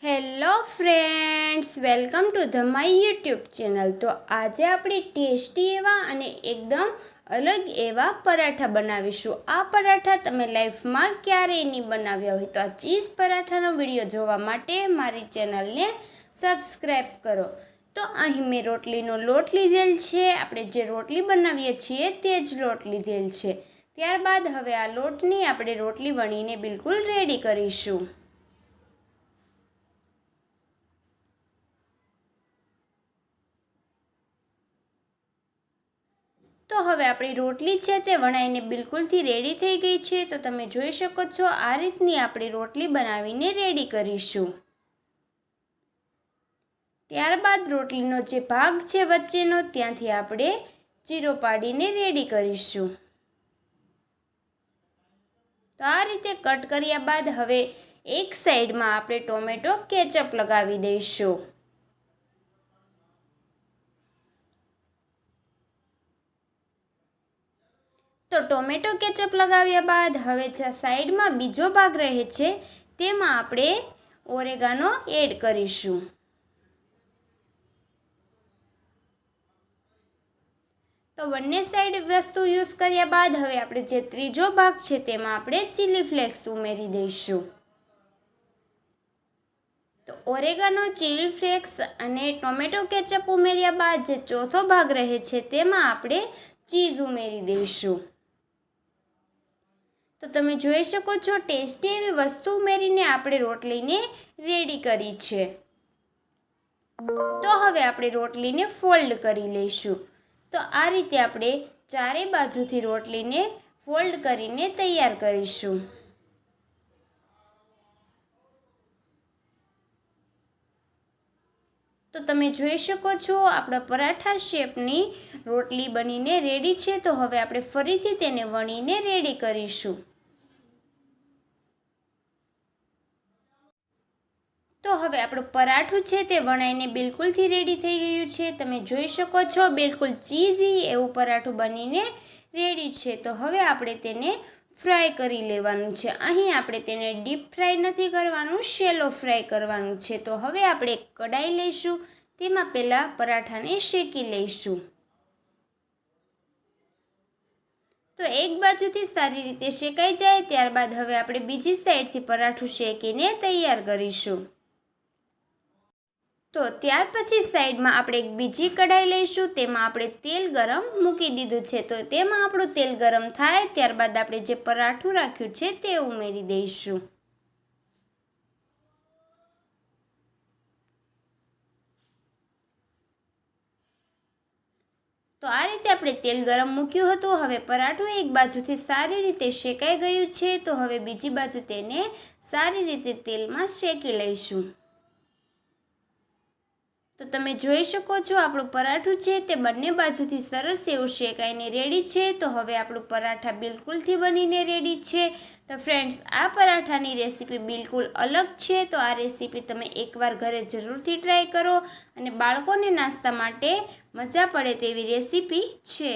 Hello friends, welcome to the my YouTube channel. તો આજે આપણે ટેસ્ટી એવા અને એકદમ અલગ એવા પરાઠા બનાવીશું। આ પરાઠા તમે લાઈફમાં ક્યારેય નહીં બનાવ્યા હોય તો આ ચીઝ પરાઠાનો વિડીયો જોવા માટે મારી ચેનલને સબસ્ક્રાઈબ કરો। તો અહીં મેં રોટલીનો લોટ લીધેલ છે। આપણે જે રોટલી બનાવીએ છીએ તે જ લોટ લીધેલ છે। ત્યારબાદ હવે આ લોટની આપણે રોટલી વણીને બિલકુલ રેડી કરીશું। તો હવે આપણી રોટલી છે તે વણાઈને બિલકુલથી રેડી થઈ ગઈ છે। તો તમે જોઈ શકો છો આ રીતની આપણી રોટલી બનાવીને રેડી કરીશું। ત્યારબાદ રોટલીનો જે ભાગ છે વચ્ચેનો ત્યાંથી આપણે ચીરો પાડીને રેડી કરીશું। તો આ રીતે કટ કર્યા બાદ હવે એક સાઈડમાં આપણે ટોમેટો કેચઅપ લગાવી દઈશું। તો ટોમેટો કેચઅપ લગાવ્યા બાદ હવે જે સાઈડમાં બીજો ભાગ રહે છે તેમાં આપણે ઓરેગાનો એડ કરીશું। તો બંને સાઈડ વસ્તુ યુઝ કર્યા બાદ હવે આપણે જે ત્રીજો ભાગ છે તેમાં આપણે ચીલી ફ્લેક્સ ઉમેરી દઈશું। તો ઓરેગાનો, ચીલી ફ્લેક્સ અને ટોમેટો કેચઅપ ઉમેર્યા બાદ જે ચોથો ભાગ રહે છે તેમાં આપણે ચીઝ ઉમેરી દઈશું। તો તમે જોઈ શકો છો ટેસ્ટી એવી વસ્તુ ઉમેરીને આપણે રોટલીને રેડી કરી છે। તો હવે આપણે રોટલીને ફોલ્ડ કરી લઈશું। તો આ રીતે આપણે ચારે બાજુથી રોટલીને ફોલ્ડ કરીને તૈયાર કરીશું। તો તમે જોઈ શકો છો આપણા પરાઠા શેપની રોટલી બનીને રેડી છે। તો હવે આપણે ફરીથી તેને વણીને રેડી કરીશું। તો હવે આપણું પરાઠું છે તે વણાઈને બિલકુલથી રેડી થઈ ગયું છે। તમે જોઈ શકો છો બિલકુલ ચીઝી એવું પરાઠું બનીને રેડી છે। તો હવે આપણે તેને ફ્રાય કરી લેવાનું છે। અહીં આપણે તેને ડીપ ફ્રાય નથી કરવાનું, શેલો ફ્રાય કરવાનું છે। તો હવે આપણે એક કડાઈ લઈશું, તેમાં પહેલાં પરાઠાને શેકી લઈશું। તો એક બાજુથી સારી રીતે શેકાઈ જાય ત્યારબાદ હવે આપણે બીજી સાઈડથી પરાઠું શેકીને તૈયાર કરીશું। તો ત્યાર પછી સાઈડમાં આપણે એક બીજી કઢાઈ લઈશું, તેમાં આપણે તેલ ગરમ મૂકી દીધું છે। તો તેમાં આપણું તેલ ગરમ થાય ત્યારબાદ આપણે જે પરાઠું રાખ્યું છે તે ઉમેરી દઈશું। તો આ રીતે આપણે તેલ ગરમ મૂક્યું હતું। હવે પરાઠું એક બાજુથી સારી રીતે શેકાઈ ગયું છે। તો હવે બીજી બાજુ તેને સારી રીતે તેલમાં શેકી લઈશું। તો તમે જોઈ શકો છો આપણું પરાઠું છે તે બંને બાજુથી સરસ એવું શેકાઈને રેડી છે। તો હવે આપણું પરાઠા બિલકુલથી બનીને રેડી છે। તો ફ્રેન્ડ્સ, આ પરાઠાની રેસીપી બિલકુલ અલગ છે। તો આ રેસીપી તમે એકવાર ઘરે જરૂરથી ટ્રાય કરો અને બાળકોને નાસ્તા માટે મજા પડે તેવી રેસીપી છે।